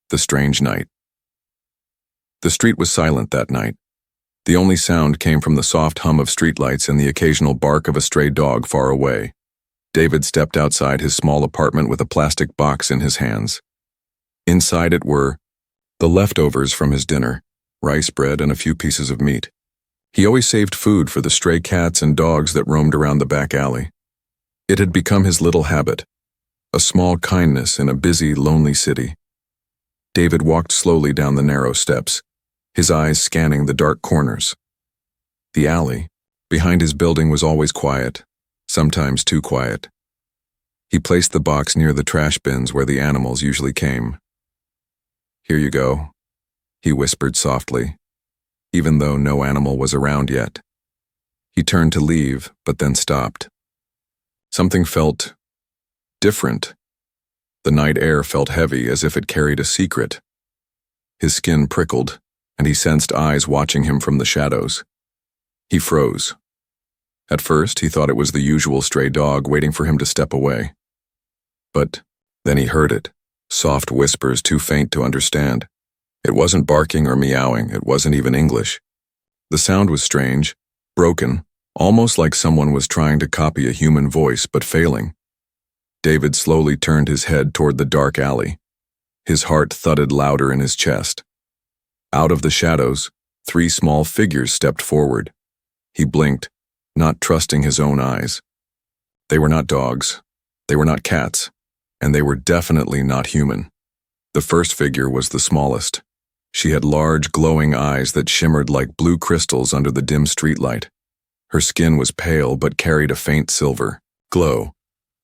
The strange night. The street was silent that night. The only sound came from the soft hum of streetlights and the occasional bark of a stray dog far away. David stepped outside his small apartment with a plastic box in his hands. Inside it were the leftovers from his dinner, rice bread and a few pieces of meat. He always saved food for the stray cats and dogs that roamed around the back alley. It had become his little habit, a small kindness in a busy, lonely city. David walked slowly down the narrow steps, his eyes scanning the dark corners. The alley, behind his building, was always quiet, sometimes too quiet. He placed the box near the trash bins where the animals usually came. "Here you go," he whispered softly, even though no animal was around yet. He turned to leave, but then stopped. Something felt different. The night air felt heavy, as if it carried a secret. His skin prickled, and he sensed eyes watching him from the shadows. He froze. At first, he thought it was the usual stray dog waiting for him to step away. But then he heard it, soft whispers too faint to understand. It wasn't barking or meowing, it wasn't even English. The sound was strange, broken, almost like someone was trying to copy a human voice but failing. David slowly turned his head toward the dark alley. His heart thudded louder in his chest. Out of the shadows, 3 small figures stepped forward. He blinked, not trusting his own eyes. They were not dogs, they were not cats, and they were definitely not human. The first figure was the smallest. She had large, glowing eyes that shimmered like blue crystals under the dim streetlight. Her skin was pale but carried a faint silver glow,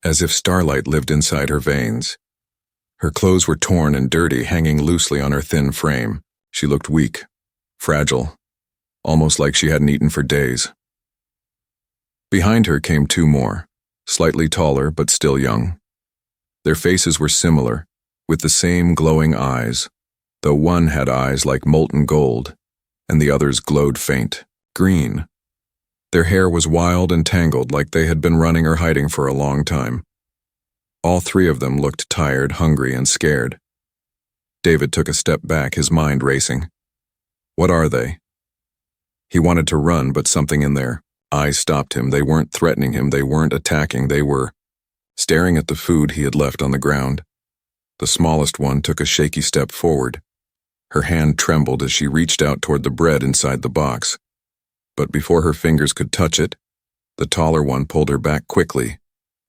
as if starlight lived inside her veins. Her clothes were torn and dirty, hanging loosely on her thin frame. She looked weak, fragile, almost like she hadn't eaten for days. Behind her came 2 more, slightly taller but still young. Their faces were similar, with the same glowing eyes, though one had eyes like molten gold, and the others glowed faint, green. Their hair was wild and tangled, like they had been running or hiding for a long time. All 3 of them looked tired, hungry, and scared. David took a step back, his mind racing. What are they? He wanted to run, but something in their eyes stopped him. They weren't threatening him, they weren't attacking, they were staring at the food he had left on the ground. The smallest one took a shaky step forward. Her hand trembled as she reached out toward the bread inside the box. But before her fingers could touch it, the taller one pulled her back quickly,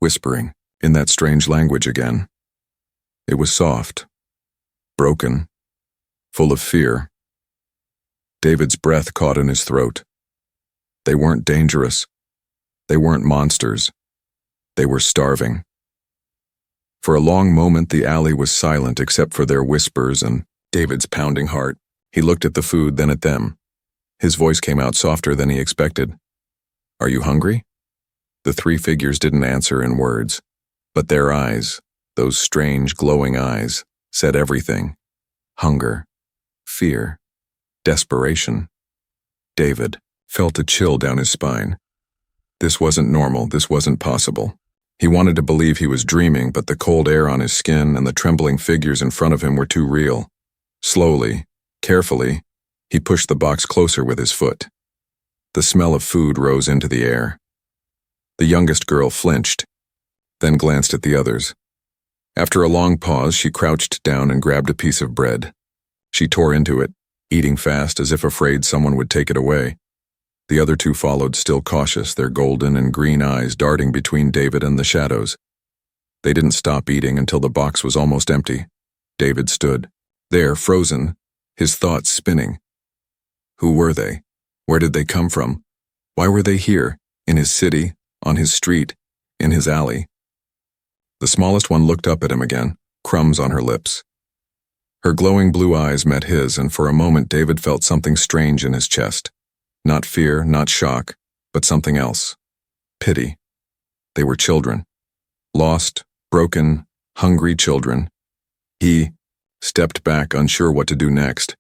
whispering in that strange language again. It was soft, broken, full of fear. David's breath caught in his throat. They weren't dangerous. They weren't monsters. They were starving. For a long moment, the alley was silent except for their whispers and David's pounding heart. He looked at the food, then at them. His voice came out softer than he expected. "Are you hungry?" The 3 figures didn't answer in words, but their eyes, those strange glowing eyes, said everything. Hunger, fear, desperation. David felt a chill down his spine. This wasn't normal, this wasn't possible. He wanted to believe he was dreaming, but the cold air on his skin and the trembling figures in front of him were too real. Slowly, carefully, he pushed the box closer with his foot. The smell of food rose into the air. The youngest girl flinched, then glanced at the others. After a long pause, she crouched down and grabbed a piece of bread. She tore into it, eating fast as if afraid someone would take it away. The other 2 followed, still cautious, their golden and green eyes darting between David and the shadows. They didn't stop eating until the box was almost empty. David stood there, frozen, his thoughts spinning. Who were they? Where did they come from? Why were they here, in his city, on his street, in his alley? The smallest one looked up at him again, crumbs on her lips. Her glowing blue eyes met his, and for a moment David felt something strange in his chest. Not fear, not shock, but something else. Pity. They were children. Lost, broken, hungry children. He stepped back, unsure what to do next.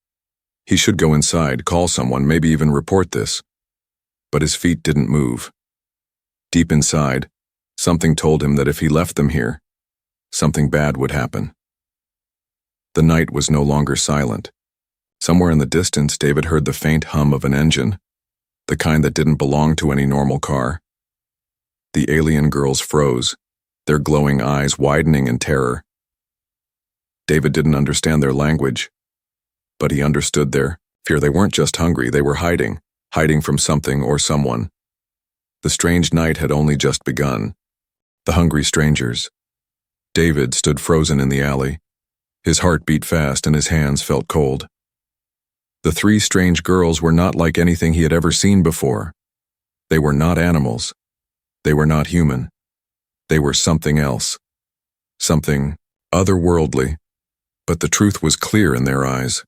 He should go inside, call someone, maybe even report this. But his feet didn't move. Deep inside, something told him that if he left them here, something bad would happen. The night was no longer silent. Somewhere in the distance, David heard the faint hum of an engine, the kind that didn't belong to any normal car. The alien girls froze, their glowing eyes widening in terror. David didn't understand their language, but he understood their fear. They weren't just hungry, they were hiding from something or someone. The strange night had only just begun. The hungry strangers. David stood frozen in the alley. His heart beat fast and his hands felt cold. The three strange girls were not like anything he had ever seen before. They were not animals. They were not human. They were something else. Something otherworldly. But the truth was clear in their eyes.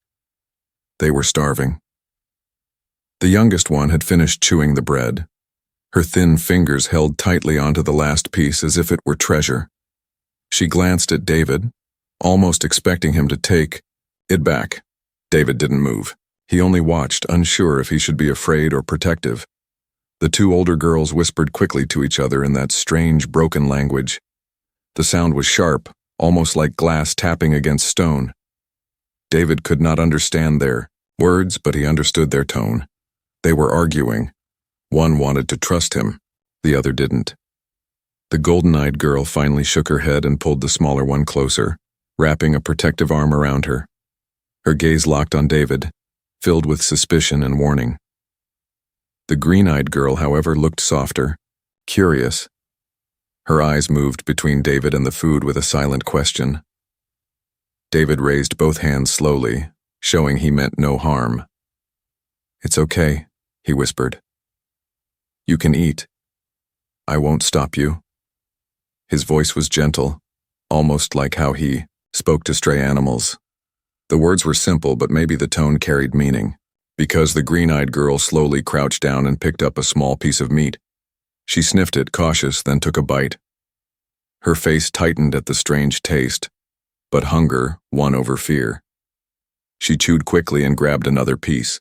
They were starving. The youngest one had finished chewing the bread. Her thin fingers held tightly onto the last piece as if it were treasure. She glanced at David, almost expecting him to take it back. David didn't move. He only watched, unsure if he should be afraid or protective. The two older girls whispered quickly to each other in that strange, broken language. The sound was sharp, almost like glass tapping against stone. David could not understand their words, but he understood their tone. They were arguing. One wanted to trust him, the other didn't. The golden-eyed girl finally shook her head and pulled the smaller one closer, wrapping a protective arm around her. Her gaze locked on David, filled with suspicion and warning. The green-eyed girl, however, looked softer, curious. Her eyes moved between David and the food with a silent question. David raised both hands slowly, showing he meant no harm. "It's okay," he whispered. "You can eat. I won't stop you." His voice was gentle, almost like how he spoke to stray animals. The words were simple, but maybe the tone carried meaning, because the green-eyed girl slowly crouched down and picked up a small piece of meat. She sniffed it, cautious, then took a bite. Her face tightened at the strange taste, but hunger won over fear. She chewed quickly and grabbed another piece.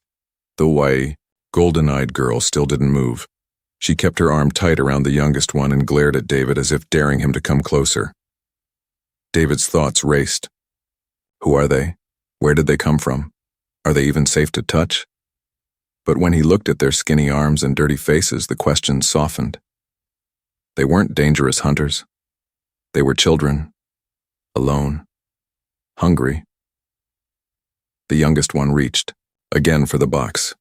The golden-eyed girl still didn't move. She kept her arm tight around the youngest one and glared at David as if daring him to come closer. David's thoughts raced. Who are they? Where did they come from? Are they even safe to touch? But when he looked at their skinny arms and dirty faces, the question softened. They weren't dangerous hunters. They were children, alone, hungry. The youngest one reached, again for the box.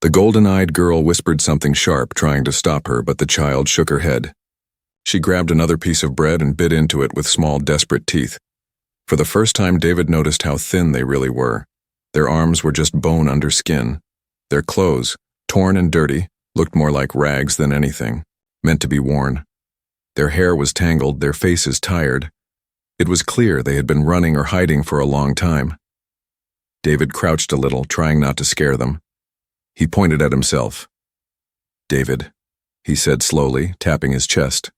The golden-eyed girl whispered something sharp, trying to stop her, but the child shook her head. She grabbed another piece of bread and bit into it with small, desperate teeth. For the first time, David noticed how thin they really were. Their arms were just bone under skin. Their clothes, torn and dirty, looked more like rags than anything, meant to be worn. Their hair was tangled, their faces tired. It was clear they had been running or hiding for a long time. David crouched a little, trying not to scare them. He pointed at himself. "David," he said slowly, tapping his chest.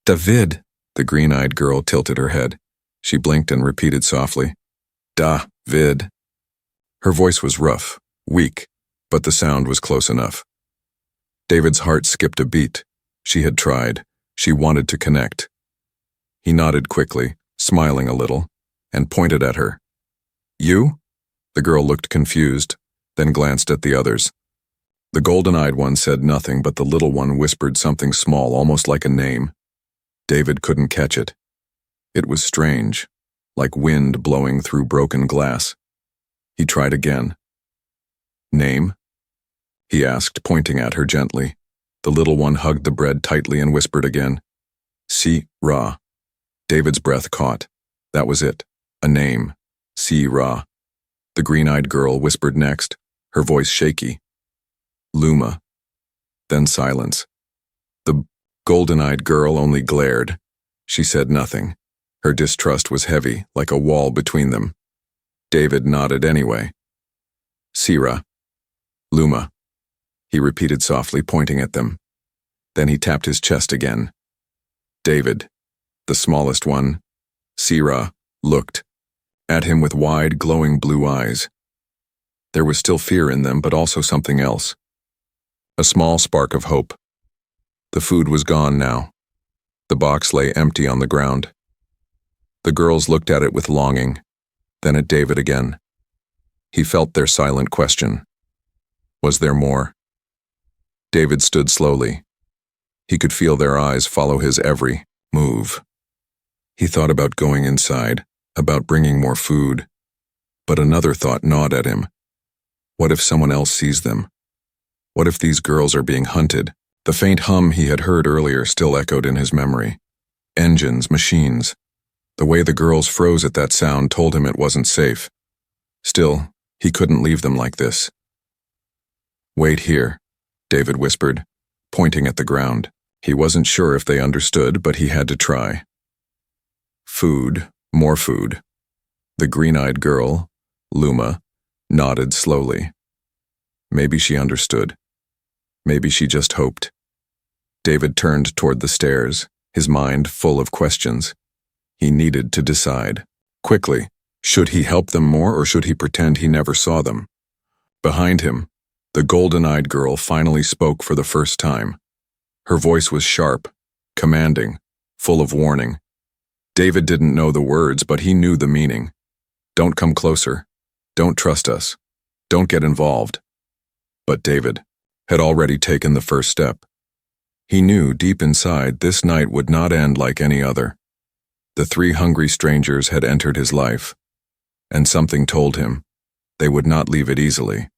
"David," the green-eyed girl tilted her head. She blinked and repeated softly, "Da-vid." Her voice was rough, weak, but the sound was close enough. David's heart skipped a beat. She had tried. She wanted to connect. He nodded quickly, smiling a little, and pointed at her. "You?" The girl looked confused, then glanced at the others. The golden-eyed one said nothing, but the little one whispered something small, almost like a name. David couldn't catch it. It was strange, like wind blowing through broken glass. He tried again. "Name?" he asked, pointing at her gently. The little one hugged the bread tightly and whispered again. "Si-Ra." David's breath caught. That was it. A name. Si-Ra. The green-eyed girl whispered next, her voice shaky. "Luma." Then silence. The golden-eyed girl only glared. She said nothing. Her distrust was heavy, like a wall between them. David nodded anyway. "Si-Ra. Luma," he repeated softly, pointing at them. Then he tapped his chest again. David, the smallest one, Si-Ra, looked at him with wide, glowing blue eyes. There was still fear in them, but also something else. A small spark of hope. The food was gone now. The box lay empty on the ground. The girls looked at it with longing. then at David again. He felt their silent question. Was there more? David stood slowly. He could feel their eyes follow his every move. He thought about going inside, about bringing more food. But another thought gnawed at him. What if someone else sees them? What if these girls are being hunted? The faint hum he had heard earlier still echoed in his memory. Engines, machines. The way the girls froze at that sound told him it wasn't safe. Still, he couldn't leave them like this. Wait here, David whispered, pointing at the ground. He wasn't sure if they understood, but he had to try. Food, more food. The green-eyed girl, Luma, nodded slowly. Maybe she understood. Maybe she just hoped. David turned toward the stairs, his mind full of questions. He needed to decide. Quickly, should he help them more or should he pretend he never saw them? Behind him, the golden-eyed girl finally spoke for the first time. Her voice was sharp, commanding, full of warning. David didn't know the words, but he knew the meaning. Don't come closer. Don't trust us. Don't get involved. But David had already taken the first step. He knew deep inside this night would not end like any other. The three hungry strangers had entered his life, and something told him they would not leave it easily.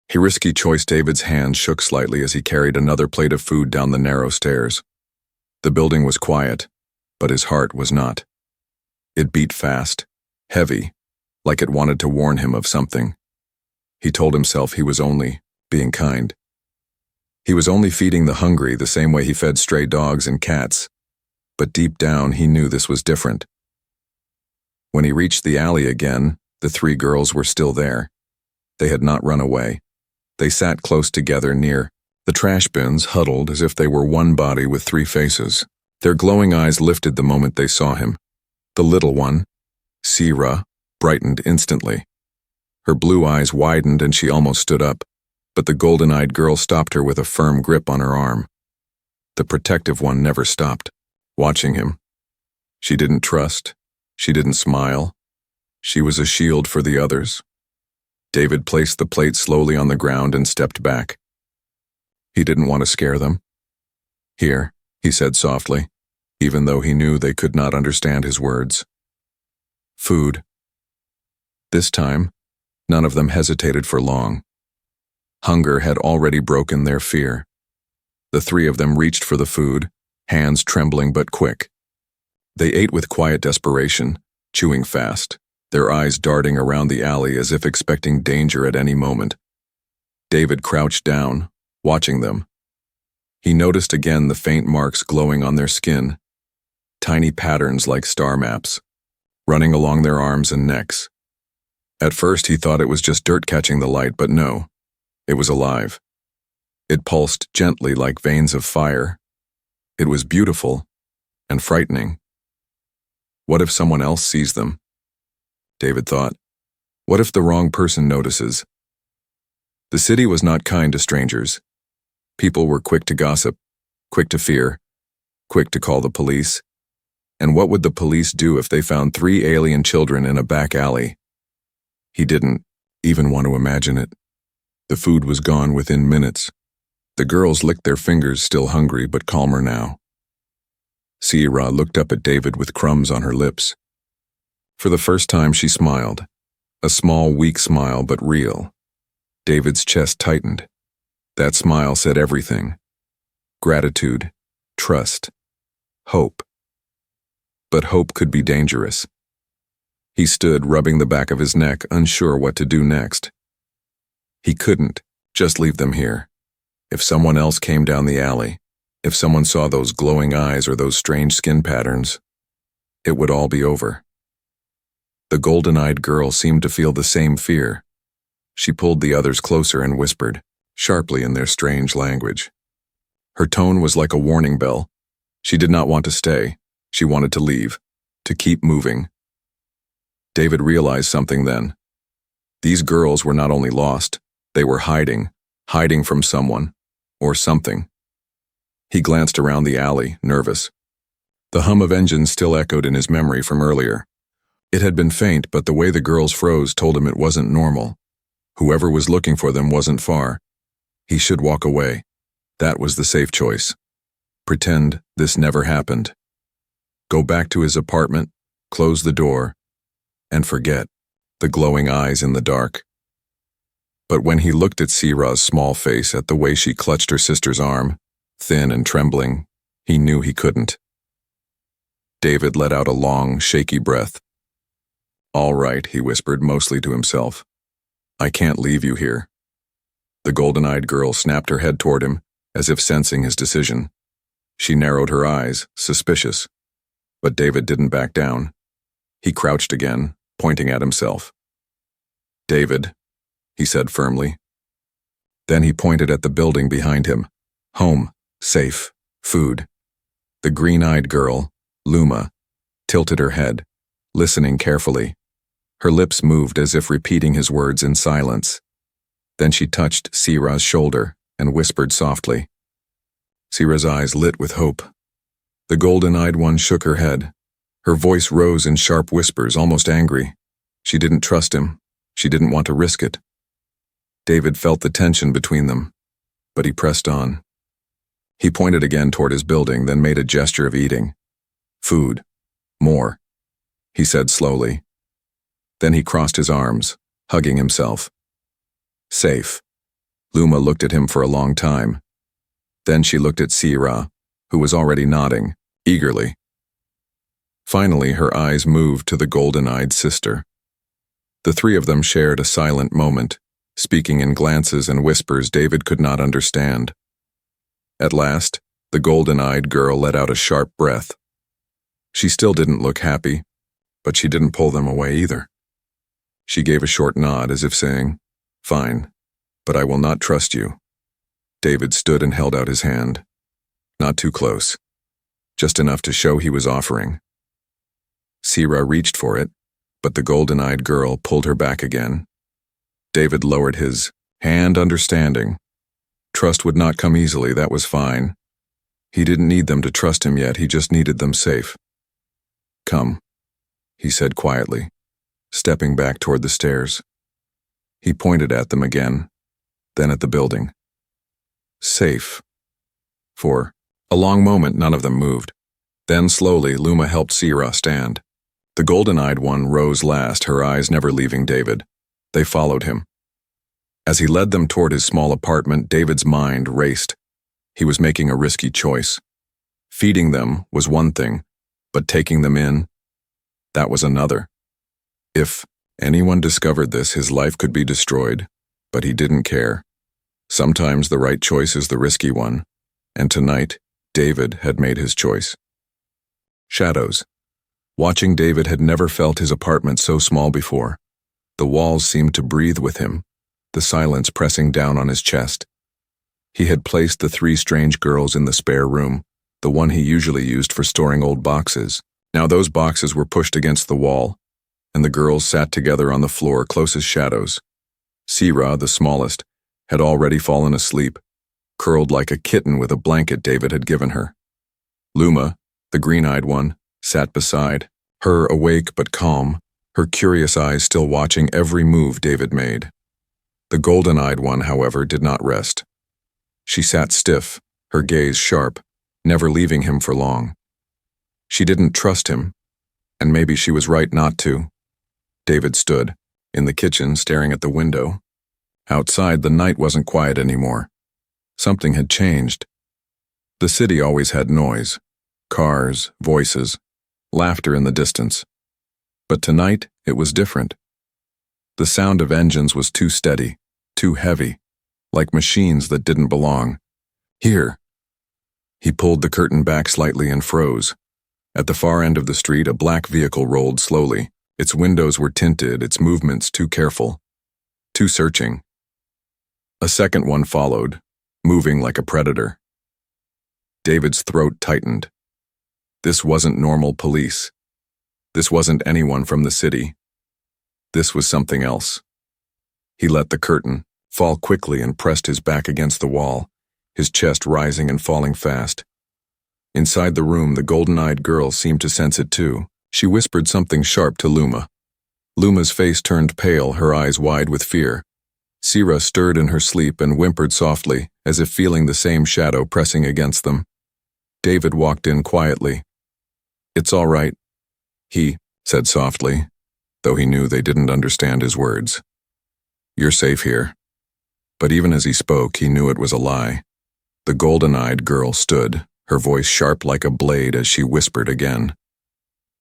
He risky choice. David's hand shook slightly as he carried another plate of food down the narrow stairs. The building was quiet, but his heart was not. It beat fast, heavy, like it wanted to warn him of something. He told himself he was only being kind. He was only feeding the hungry the same way he fed stray dogs and cats, but deep down he knew this was different. When he reached the alley again, the three girls were still there. They had not run away. They sat close together near the trash bins, huddled as if they were one body with three faces. Their glowing eyes lifted the moment they saw him. The little one, Sira, brightened instantly. Her blue eyes widened and she almost stood up, but the golden-eyed girl stopped her with a firm grip on her arm. The protective one never stopped, watching him. She didn't trust. She didn't smile. She was a shield for the others. David placed the plate slowly on the ground and stepped back. He didn't want to scare them. Here, he said softly, even though he knew they could not understand his words. Food. This time, none of them hesitated for long. Hunger had already broken their fear. The three of them reached for the food, hands trembling but quick. They ate with quiet desperation, chewing fast, their eyes darting around the alley as if expecting danger at any moment. David crouched down, watching them. He noticed again the faint marks glowing on their skin, tiny patterns like star maps, running along their arms and necks. At first he thought it was just dirt catching the light, but no, it was alive. It pulsed gently like veins of fire. It was beautiful and frightening. What if someone else sees them? David thought. What if the wrong person notices? The city was not kind to strangers. People were quick to gossip, quick to fear, quick to call the police. And what would the police do if they found 3 alien children in a back alley? He didn't even want to imagine it. The food was gone within minutes. The girls licked their fingers, still hungry but calmer now. Sierra looked up at David with crumbs on her lips. For the first time she smiled, a small, weak smile but real. David's chest tightened. That smile said everything. Gratitude, trust, hope. But hope could be dangerous. He stood, rubbing the back of his neck, unsure what to do next. He couldn't just leave them here. If someone else came down the alley, if someone saw those glowing eyes or those strange skin patterns, it would all be over. The golden-eyed girl seemed to feel the same fear. She pulled the others closer and whispered, sharply in their strange language. Her tone was like a warning bell. She did not want to stay. She wanted to leave, to keep moving. David realized something then. These girls were not only lost, they were hiding from someone, or something. He glanced around the alley, nervous. The hum of engines still echoed in his memory from earlier. It had been faint, but the way the girls froze told him it wasn't normal. Whoever was looking for them wasn't far. He should walk away. That was the safe choice. Pretend this never happened. Go back to his apartment, close the door, and forget the glowing eyes in the dark. But when he looked at Sira's small face, at the way she clutched her sister's arm, thin and trembling, he knew he couldn't. David let out a long, shaky breath. "All right," he whispered, mostly to himself. "I can't leave you here." The golden-eyed girl snapped her head toward him, as if sensing his decision. She narrowed her eyes, suspicious. But David didn't back down. He crouched again, pointing at himself. "David," he said firmly. Then he pointed at the building behind him. Home, safe, food. The green-eyed girl, Luma, tilted her head, listening carefully. Her lips moved as if repeating his words in silence. Then she touched Sira's shoulder and whispered softly. Sira's eyes lit with hope. The golden-eyed one shook her head. Her voice rose in sharp whispers, almost angry. She didn't trust him. She didn't want to risk it. David felt the tension between them, but he pressed on. He pointed again toward his building, then made a gesture of eating. "Food. More," he said slowly. Then he crossed his arms, hugging himself. "Safe." Luma looked at him for a long time. Then she looked at Sira, who was already nodding, eagerly. Finally, her eyes moved to the golden-eyed sister. The three of them shared a silent moment, speaking in glances and whispers David could not understand. At last, the golden-eyed girl let out a sharp breath. She still didn't look happy, but she didn't pull them away either. She gave a short nod as if saying, "Fine, but I will not trust you." David stood and held out his hand. Not too close, just enough to show he was offering. Sira reached for it, but the golden-eyed girl pulled her back again. David lowered his hand, understanding. Trust would not come easily, that was fine. He didn't need them to trust him yet, he just needed them safe. "Come," he said quietly, stepping back toward the stairs. He pointed at them again, then at the building. Safe. For a long moment, none of them moved. Then slowly, Luma helped Sira stand. The golden-eyed one rose last, her eyes never leaving David. They followed him. As he led them toward his small apartment, David's mind raced. He was making a risky choice. Feeding them was one thing, but taking them in, that was another. If anyone discovered this, his life could be destroyed, but he didn't care. Sometimes the right choice is the risky one, and tonight, David had made his choice. Shadows. Watching David had never felt his apartment so small before. The walls seemed to breathe with him, the silence pressing down on his chest. He had placed the three strange girls in the spare room, the one he usually used for storing old boxes. Now those boxes were pushed against the wall, and the girls sat together on the floor, close as shadows. Sira, the smallest, had already fallen asleep, curled like a kitten with a blanket David had given her. Luma, the green-eyed one, sat beside, her awake but calm, her curious eyes still watching every move David made. The golden-eyed one, however, did not rest. She sat stiff, her gaze sharp, never leaving him for long. She didn't trust him, and maybe she was right not to. David stood, in the kitchen, staring at the window. Outside, the night wasn't quiet anymore. Something had changed. The city always had noise, cars, voices, laughter in the distance. But tonight, it was different. The sound of engines was too steady, too heavy, like machines that didn't belong. Here. He pulled the curtain back slightly and froze. At the far end of the street, a black vehicle rolled slowly. Its windows were tinted, its movements too careful, too searching. A second one followed, moving like a predator. David's throat tightened. This wasn't normal police. This wasn't anyone from the city. This was something else. He let the curtain fall quickly and pressed his back against the wall, his chest rising and falling fast. Inside the room, the golden-eyed girl seemed to sense it too. She whispered something sharp to Luma. Luma's face turned pale, her eyes wide with fear. Sira stirred in her sleep and whimpered softly, as if feeling the same shadow pressing against them. David walked in quietly. "It's all right," he said softly, though he knew they didn't understand his words. "You're safe here." But even as he spoke, he knew it was a lie. The golden-eyed girl stood, her voice sharp like a blade as she whispered again.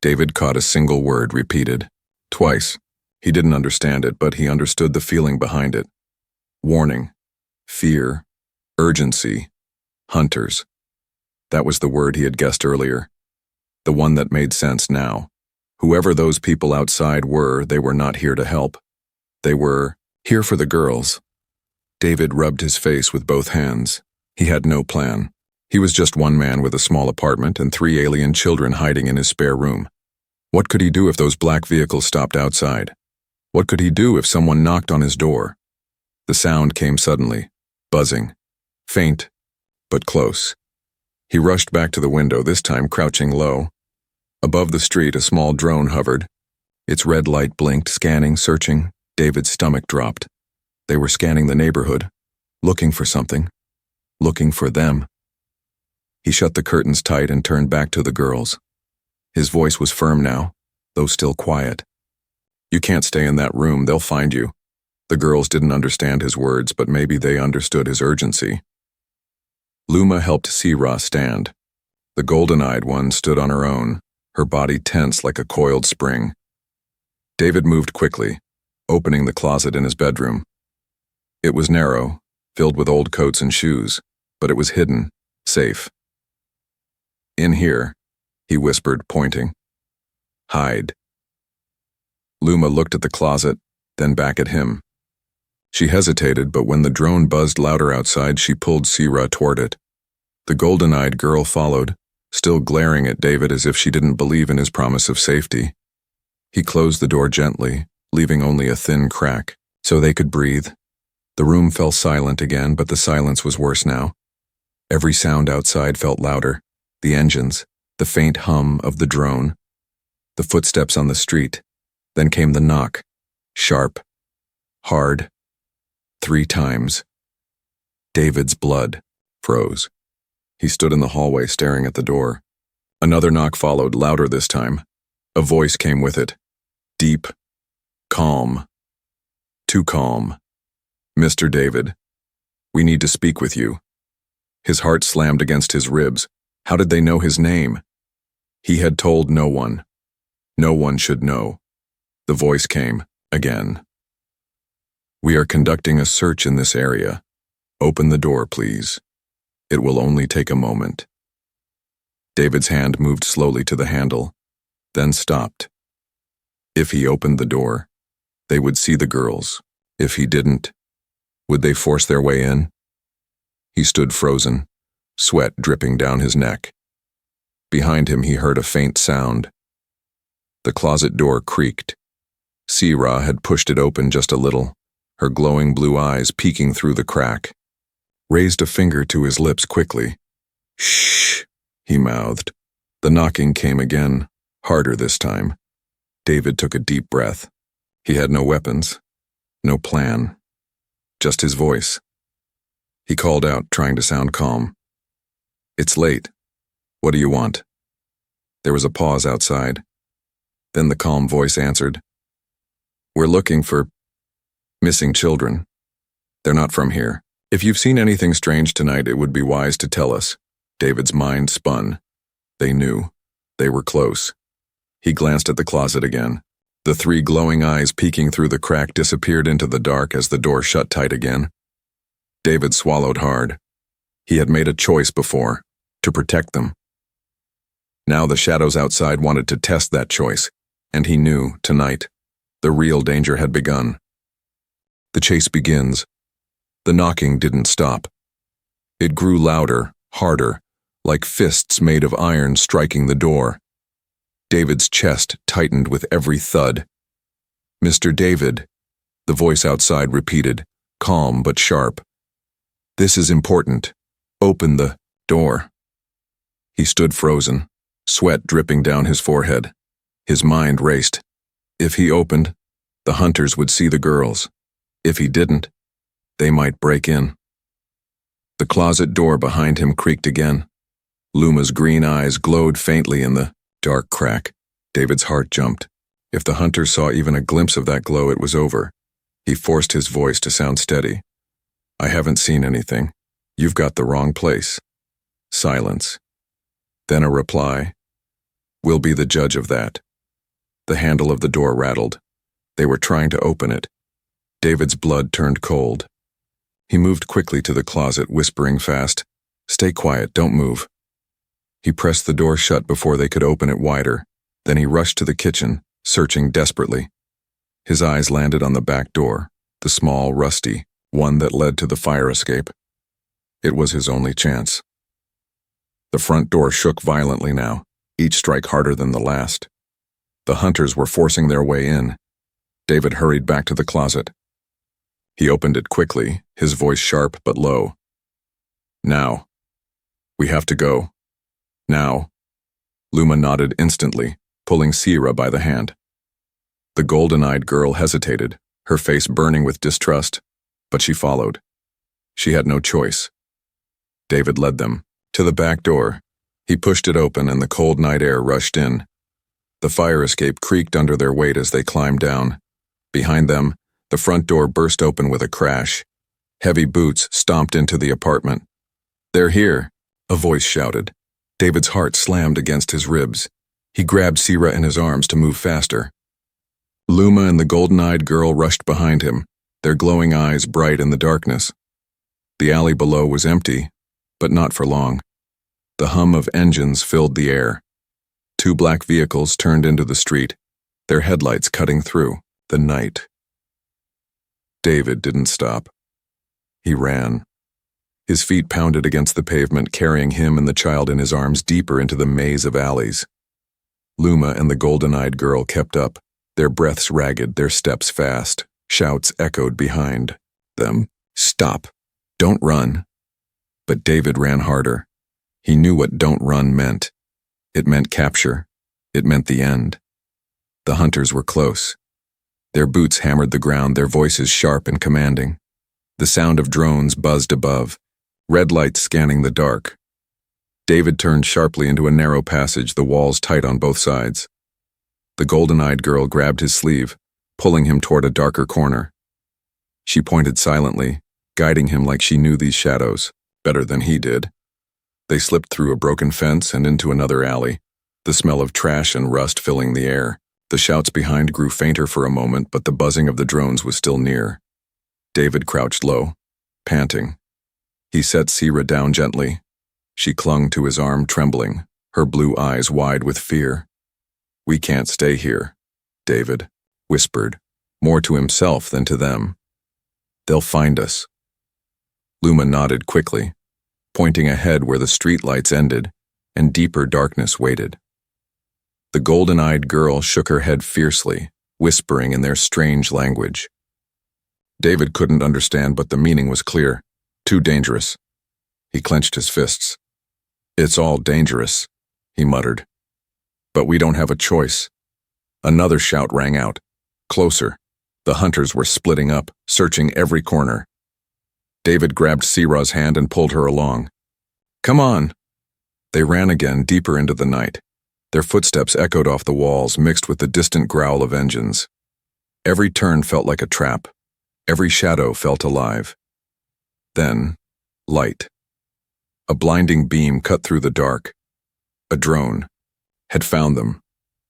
David caught a single word repeated, twice. He didn't understand it, but he understood the feeling behind it. Warning, fear, urgency, hunters. That was the word he had guessed earlier. The one that made sense now. Whoever those people outside were, they were not here to help. They were here for the girls. David rubbed his face with both hands. He had no plan. He was just one man with a small apartment and 3 alien children hiding in his spare room. What could he do if those black vehicles stopped outside? What could he do if someone knocked on his door? The sound came suddenly, buzzing, faint, but close. He rushed back to the window, this time crouching low. Above the street, a small drone hovered. Its red light blinked, scanning, searching. David's stomach dropped. They were scanning the neighborhood, looking for something, looking for them. He shut the curtains tight and turned back to the girls. His voice was firm now, though still quiet. "You can't stay in that room, they'll find you." The girls didn't understand his words, but maybe they understood his urgency. Luma helped Sira stand. The golden-eyed one stood on her own, her body tense like a coiled spring. David moved quickly, opening the closet in his bedroom. It was narrow, filled with old coats and shoes, but it was hidden, safe. "In here," he whispered, pointing. "Hide." Luma looked at the closet, then back at him. She hesitated, but when the drone buzzed louder outside, she pulled Sira toward it. The golden-eyed girl followed, still glaring at David as if she didn't believe in his promise of safety. He closed the door gently, leaving only a thin crack, so they could breathe. The room fell silent again, but the silence was worse now. Every sound outside felt louder. The engines, the faint hum of the drone, the footsteps on the street. Then came the knock, sharp, hard, 3 times. David's blood froze. He stood in the hallway staring at the door. Another knock followed, louder this time. A voice came with it. Deep, calm, too calm. "Mr. David, we need to speak with you." His heart slammed against his ribs. How did they know his name? He had told no one. No one should know. The voice came, again. "We are conducting a search in this area. Open the door, please. It will only take a moment." David's hand moved slowly to the handle, then stopped. If he opened the door, they would see the girls. If he didn't, would they force their way in? He stood frozen, sweat dripping down his neck. Behind him he heard a faint sound. The closet door creaked. Sira had pushed it open just a little, her glowing blue eyes peeking through the crack. Raised a finger to his lips quickly. "Shh," he mouthed. The knocking came again, harder this time. David took a deep breath. He had no weapons, no plan, just his voice. He called out, trying to sound calm. "It's late. What do you want?" There was a pause outside. Then the calm voice answered. "We're looking for missing children. They're not from here. If you've seen anything strange tonight, it would be wise to tell us." David's mind spun. They knew. They were close. He glanced at the closet again. The 3 glowing eyes peeking through the crack disappeared into the dark as the door shut tight again. David swallowed hard. He had made a choice before, to protect them. Now the shadows outside wanted to test that choice, and he knew, tonight, the real danger had begun. The chase begins. The knocking didn't stop. It grew louder, harder, like fists made of iron striking the door. David's chest tightened with every thud. "Mr. David," the voice outside repeated, calm but sharp. "This is important. Open the door." He stood frozen, sweat dripping down his forehead. His mind raced. If he opened, the hunters would see the girls. If he didn't, they might break in. The closet door behind him creaked again. Luma's green eyes glowed faintly in the dark crack. David's heart jumped. If the hunters saw even a glimpse of that glow, it was over. He forced his voice to sound steady. I haven't seen anything. You've got the wrong place. Silence. Then a reply. We'll be the judge of that. The handle of the door rattled. They were trying to open it. David's blood turned cold. He moved quickly to the closet, whispering fast, "Stay quiet, don't move." He pressed the door shut before they could open it wider. Then he rushed to the kitchen, searching desperately. His eyes landed on the back door, the small, rusty one that led to the fire escape. It was his only chance. The front door shook violently now, each strike harder than the last. The hunters were forcing their way in. David hurried back to the closet. He opened it quickly, his voice sharp but low. Now. We have to go. Now. Luma nodded instantly, pulling Sierra by the hand. The golden-eyed girl hesitated, her face burning with distrust, but she followed. She had no choice. David led them to the back door. He pushed it open and the cold night air rushed in. The fire escape creaked under their weight as they climbed down. Behind them, the front door burst open with a crash. Heavy boots stomped into the apartment. "They're here," a voice shouted. David's heart slammed against his ribs. He grabbed Sierra in his arms to move faster. Luma and the golden-eyed girl rushed behind him, their glowing eyes bright in the darkness. The alley below was empty, but not for long. The hum of engines filled the air. 2 black vehicles turned into the street, their headlights cutting through the night. David didn't stop. He ran. His feet pounded against the pavement, carrying him and the child in his arms deeper into the maze of alleys. Luma and the golden-eyed girl kept up, their breaths ragged, their steps fast. Shouts echoed behind them. "Stop! Don't run!" But David ran harder. He knew what "don't run" meant. It meant capture. It meant the end. The hunters were close. Their boots hammered the ground, their voices sharp and commanding. The sound of drones buzzed above, red lights scanning the dark. David turned sharply into a narrow passage, the walls tight on both sides. The golden-eyed girl grabbed his sleeve, pulling him toward a darker corner. She pointed silently, guiding him like she knew these shadows better than he did. They slipped through a broken fence and into another alley, the smell of trash and rust filling the air. The shouts behind grew fainter for a moment, but the buzzing of the drones was still near. David crouched low, panting. He set Sierra down gently. She clung to his arm, trembling, her blue eyes wide with fear. "We can't stay here," David whispered, more to himself than to them. "They'll find us." Luma nodded quickly, pointing ahead where the streetlights ended and deeper darkness waited. The golden-eyed girl shook her head fiercely, whispering in their strange language. David couldn't understand, but the meaning was clear. Too dangerous. He clenched his fists. "It's all dangerous," he muttered. "But we don't have a choice." Another shout rang out. Closer. The hunters were splitting up, searching every corner. David grabbed Sierra's hand and pulled her along. "Come on!" They ran again, deeper into the night. Their footsteps echoed off the walls, mixed with the distant growl of engines. Every turn felt like a trap. Every shadow felt alive. Then, light. A blinding beam cut through the dark. A drone had found them.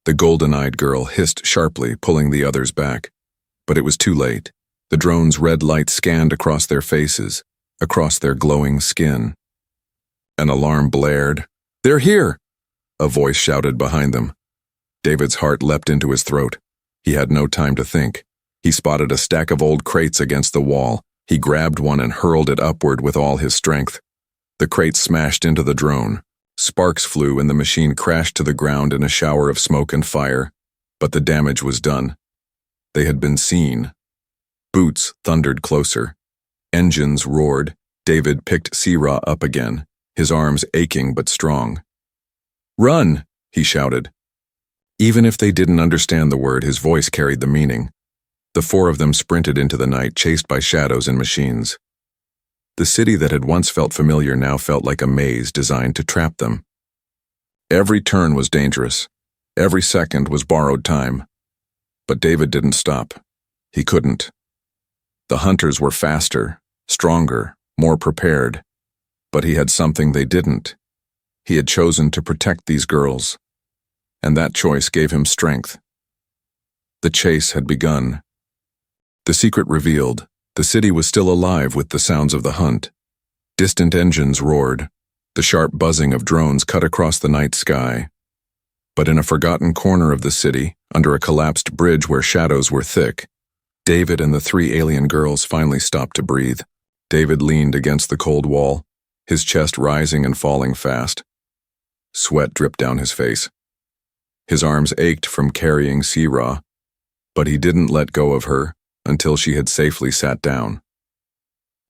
The golden-eyed girl hissed sharply, pulling the others back. But it was too late. The drone's red light scanned across their faces, across their glowing skin. An alarm blared. "They're here!" a voice shouted behind them. David's heart leapt into his throat. He had no time to think. He spotted a stack of old crates against the wall. He grabbed one and hurled it upward with all his strength. The crate smashed into the drone. Sparks flew and the machine crashed to the ground in a shower of smoke and fire. But the damage was done. They had been seen. Boots thundered closer. Engines roared. David picked Sierra up again, his arms aching but strong. "Run!" he shouted. Even if they didn't understand the word, his voice carried the meaning. The four of them sprinted into the night, chased by shadows and machines. The city that had once felt familiar now felt like a maze designed to trap them. Every turn was dangerous. Every second was borrowed time. But David didn't stop. He couldn't. The hunters were faster, stronger, more prepared. But he had something they didn't. He had chosen to protect these girls. And that choice gave him strength. The chase had begun. The secret revealed, the city was still alive with the sounds of the hunt. Distant engines roared. The sharp buzzing of drones cut across the night sky. But in a forgotten corner of the city, under a collapsed bridge where shadows were thick, David and the three alien girls finally stopped to breathe. David leaned against the cold wall, his chest rising and falling fast. Sweat dripped down his face. His arms ached from carrying Sira, but he didn't let go of her until she had safely sat down.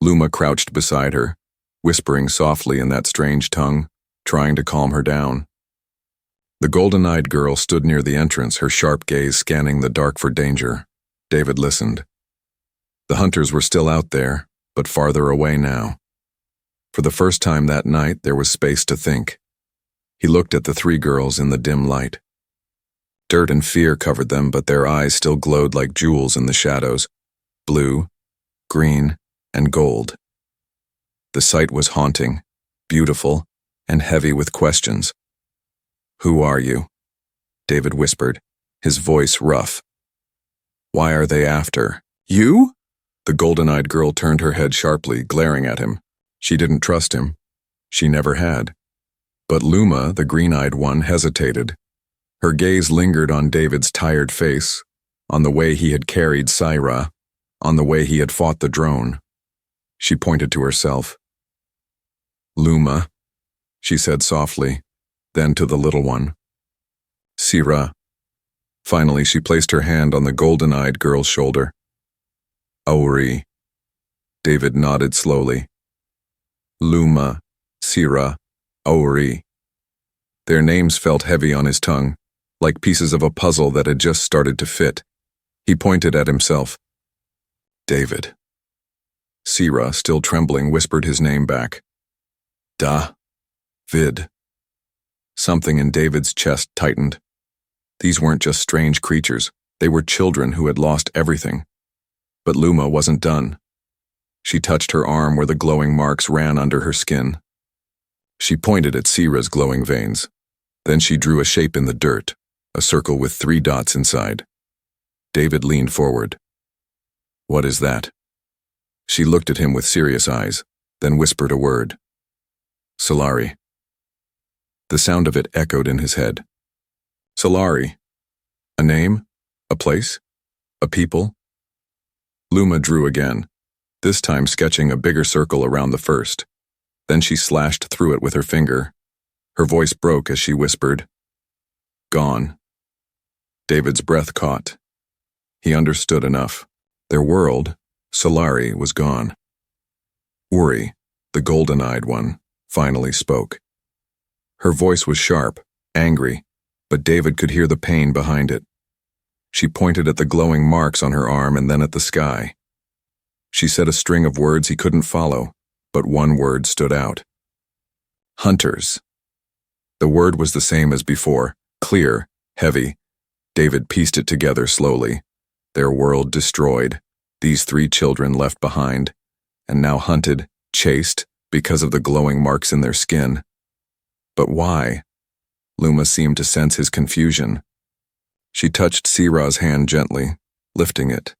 Luma crouched beside her, whispering softly in that strange tongue, trying to calm her down. The golden-eyed girl stood near the entrance, her sharp gaze scanning the dark for danger. David listened. The hunters were still out there, but farther away now. For the first time that night, there was space to think. He looked at the three girls in the dim light. Dirt and fear covered them, but their eyes still glowed like jewels in the shadows, blue, green, and gold. The sight was haunting, beautiful, and heavy with questions. "Who are you?" David whispered, his voice rough. "Why are they after you?" The golden-eyed girl turned her head sharply, glaring at him. She didn't trust him. She never had. But Luma, the green-eyed one, hesitated. Her gaze lingered on David's tired face, on the way he had carried Syra, on the way he had fought the drone. She pointed to herself. "Luma," she said softly, then to the little one. "Sira." Finally, she placed her hand on the golden-eyed girl's shoulder. "Auri." David nodded slowly. Luma, Sira, Auri. Their names felt heavy on his tongue, like pieces of a puzzle that had just started to fit. He pointed at himself. "David." Sira, still trembling, whispered his name back. Vid. Something in David's chest tightened. These weren't just strange creatures, they were children who had lost everything. But Luma wasn't done. She touched her arm where the glowing marks ran under her skin. She pointed at Sira's glowing veins. Then she drew a shape in the dirt, a circle with 3 dots inside. David leaned forward. "What is that?" She looked at him with serious eyes, then whispered a word. "Solari." The sound of it echoed in his head. Solari. A name? A place? A people? Luma drew again, this time sketching a bigger circle around the first. Then she slashed through it with her finger. Her voice broke as she whispered, "Gone." David's breath caught. He understood enough. Their world, Solari, was gone. Uri, the golden-eyed one, finally spoke. Her voice was sharp, angry, but David could hear the pain behind it. She pointed at the glowing marks on her arm and then at the sky. She said a string of words he couldn't follow, but one word stood out. Hunters. The word was the same as before, clear, heavy. David pieced it together slowly. Their world destroyed, these 3 children left behind, and now hunted, chased, because of the glowing marks in their skin. But why? Luma seemed to sense his confusion. She touched Sira's hand gently, lifting it.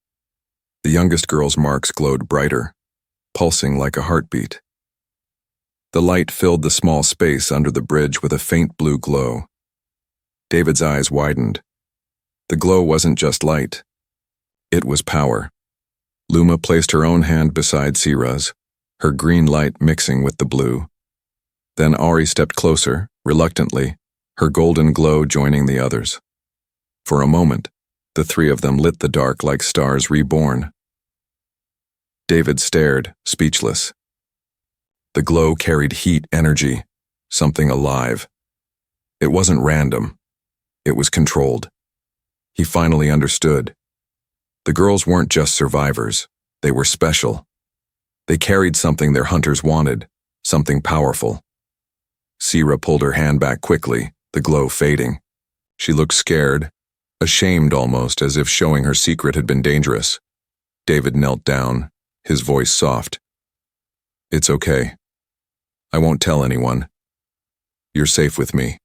The youngest girl's marks glowed brighter, pulsing like a heartbeat. The light filled the small space under the bridge with a faint blue glow. David's eyes widened. The glow wasn't just light. It was power. Luma placed her own hand beside Sira's, her green light mixing with the blue. Then Ari stepped closer, reluctantly, her golden glow joining the others. For a moment, the 3 of them lit the dark like stars reborn. David stared, speechless. The glow carried heat, energy, something alive. It wasn't random. It was controlled. He finally understood. The girls weren't just survivors. They were special. They carried something their hunters wanted, something powerful. Sierra pulled her hand back quickly, the glow fading. She looked scared, ashamed almost, as if showing her secret had been dangerous. David knelt down, his voice soft. "It's okay. I won't tell anyone. You're safe with me."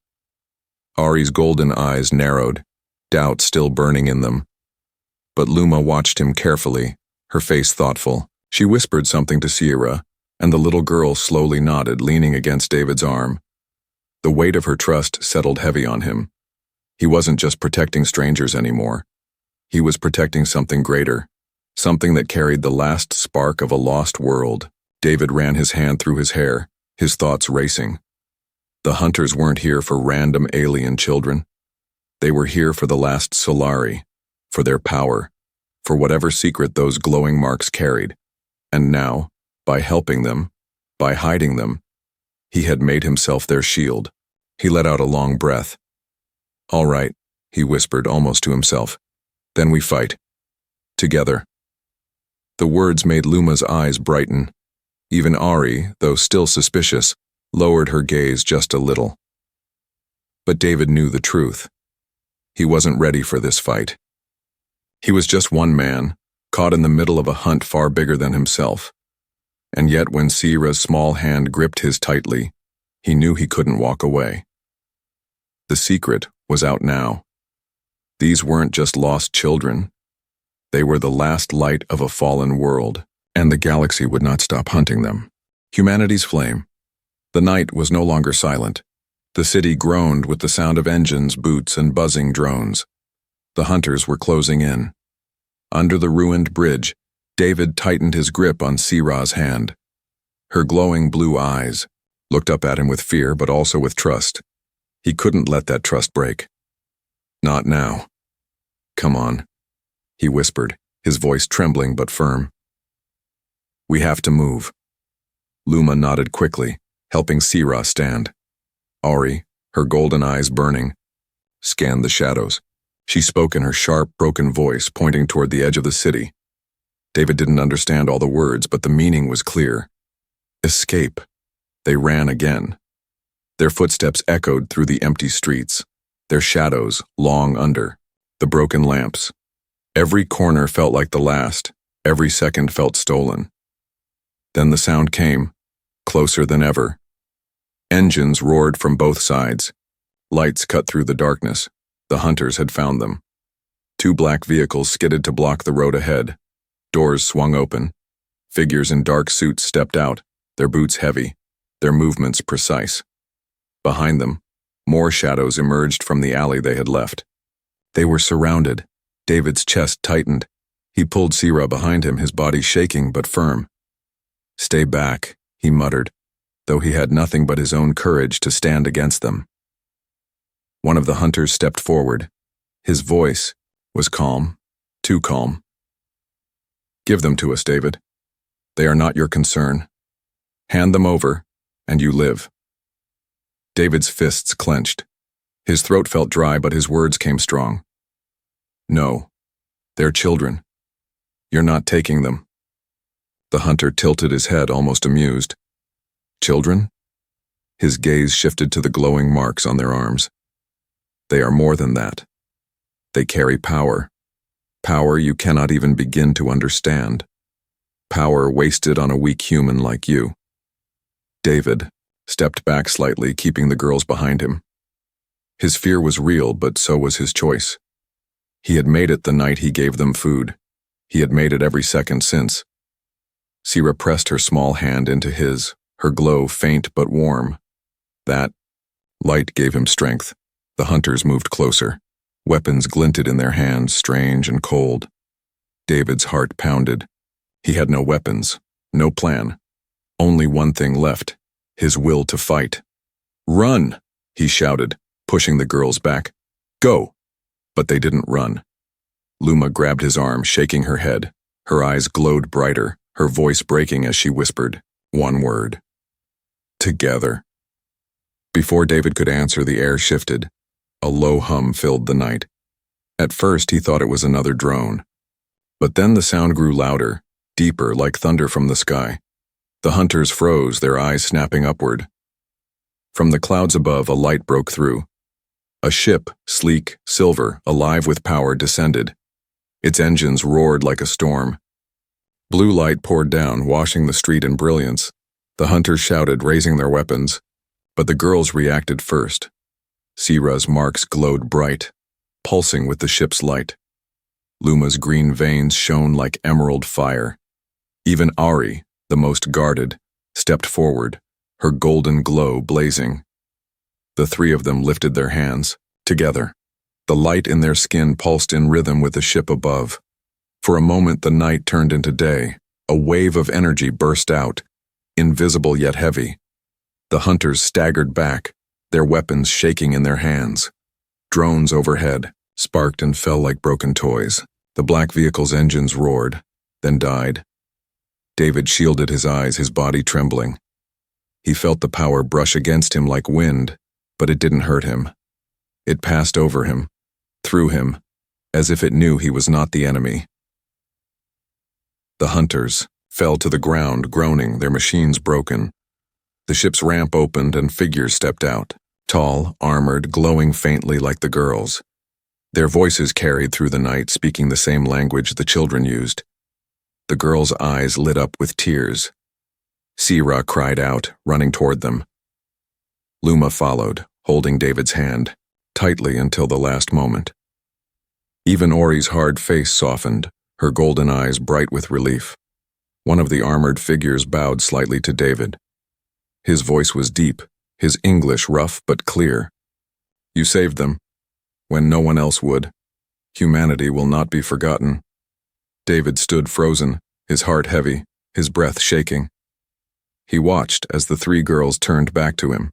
Ari's golden eyes narrowed, doubt still burning in them. But Luma watched him carefully, her face thoughtful. She whispered something to Sierra, and the little girl slowly nodded, leaning against David's arm. The weight of her trust settled heavy on him. He wasn't just protecting strangers anymore. He was protecting something greater, something that carried the last spark of a lost world. David ran his hand through his hair, his thoughts racing. The hunters weren't here for random alien children. They were here for the last Solari, for their power, for whatever secret those glowing marks carried. And now, by helping them, by hiding them, he had made himself their shield. He let out a long breath. "All right," he whispered almost to himself. "Then we fight. Together." The words made Luma's eyes brighten. Even Ari, though still suspicious, lowered her gaze just a little. But David knew the truth. He wasn't ready for this fight. He was just one man, caught in the middle of a hunt far bigger than himself. And yet when Sierra's small hand gripped his tightly, he knew he couldn't walk away. The secret was out now. These weren't just lost children. They were the last light of a fallen world, and the galaxy would not stop hunting them. Humanity's flame. The night was no longer silent. The city groaned with the sound of engines, boots, and buzzing drones. The hunters were closing in. Under the ruined bridge, David tightened his grip on Sierra's hand. Her glowing blue eyes looked up at him with fear, but also with trust. He couldn't let that trust break. "Not now. Come on," he whispered, his voice trembling but firm. "We have to move." Luma nodded quickly, helping Sierra stand. Ari, her golden eyes burning, scanned the shadows. She spoke in her sharp, broken voice, pointing toward the edge of the city. David didn't understand all the words, but the meaning was clear. Escape. They ran again. Their footsteps echoed through the empty streets, their shadows long under, the broken lamps. Every corner felt like the last, every second felt stolen. Then the sound came, closer than ever. Engines roared from both sides. Lights cut through the darkness. The hunters had found them. Two black vehicles skidded to block the road ahead. Doors swung open. Figures in dark suits stepped out, their boots heavy, their movements precise. Behind them, more shadows emerged from the alley they had left. They were surrounded. David's chest tightened. He pulled Sierra behind him, his body shaking but firm. "Stay back," he muttered, though he had nothing but his own courage to stand against them. One of the hunters stepped forward. His voice was calm, too calm. "Give them to us, David. They are not your concern. Hand them over, and you live." David's fists clenched. His throat felt dry, but his words came strong. "No, they're children. You're not taking them." The hunter tilted his head, almost amused. "Children?" His gaze shifted to the glowing marks on their arms. "They are more than that. They carry power. Power you cannot even begin to understand. Power wasted on a weak human like you." David stepped back slightly, keeping the girls behind him. His fear was real, but so was his choice. He had made it the night he gave them food. He had made it every second since. Sierra pressed her small hand into his, her glow faint but warm. That light gave him strength. The hunters moved closer. Weapons glinted in their hands, strange and cold. David's heart pounded. He had no weapons, no plan. Only one thing left, his will to fight. "Run!" he shouted, pushing the girls back. "Go!" But they didn't run. Luma grabbed his arm, shaking her head. Her eyes glowed brighter, her voice breaking as she whispered, one word. "Together." Before David could answer, the air shifted. A low hum filled the night. At first he thought it was another drone. But then the sound grew louder, deeper, like thunder from the sky. The hunters froze, their eyes snapping upward. From the clouds above, a light broke through. A ship, sleek, silver, alive with power, descended. Its engines roared like a storm. Blue light poured down, washing the street in brilliance. The hunters shouted, raising their weapons. But the girls reacted first. Sira's marks glowed bright, pulsing with the ship's light. Luma's green veins shone like emerald fire. Even Ari, the most guarded, stepped forward, her golden glow blazing. The three of them lifted their hands, together. The light in their skin pulsed in rhythm with the ship above. For a moment the night turned into day. A wave of energy burst out, invisible yet heavy. The hunters staggered back, their weapons shaking in their hands. Drones overhead sparked and fell like broken toys. The black vehicle's engines roared, then died. David shielded his eyes, his body trembling. He felt the power brush against him like wind, but it didn't hurt him. It passed over him, through him, as if it knew he was not the enemy. The hunters fell to the ground, groaning, their machines broken. The ship's ramp opened and figures stepped out, tall, armored, glowing faintly like the girls. Their voices carried through the night, speaking the same language the children used. The girls' eyes lit up with tears. Sira cried out, running toward them. Luma followed, holding David's hand, tightly until the last moment. Even Ori's hard face softened, her golden eyes bright with relief. One of the armored figures bowed slightly to David. His voice was deep, his English rough but clear. You saved them, when no one else would. Humanity will not be forgotten. David stood frozen, his heart heavy, his breath shaking. He watched as the three girls turned back to him.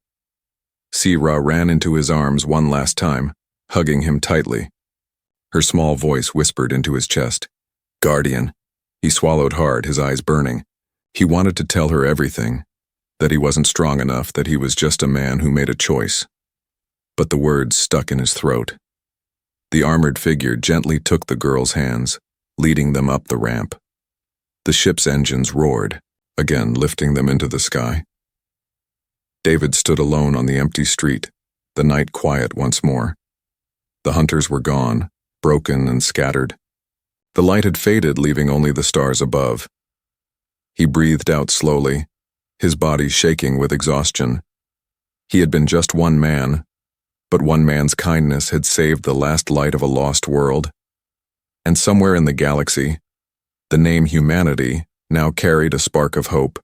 Sira ran into his arms one last time, hugging him tightly. Her small voice whispered into his chest. Guardian. He swallowed hard, his eyes burning. He wanted to tell her everything, that he wasn't strong enough, that he was just a man who made a choice. But the words stuck in his throat. The armored figure gently took the girls' hands, leading them up the ramp. The ship's engines roared, again lifting them into the sky. David stood alone on the empty street, the night quiet once more. The hunters were gone, broken and scattered. The light had faded, leaving only the stars above. He breathed out slowly, his body shaking with exhaustion. He had been just one man, but one man's kindness had saved the last light of a lost world. And somewhere in the galaxy, the name humanity now carried a spark of hope.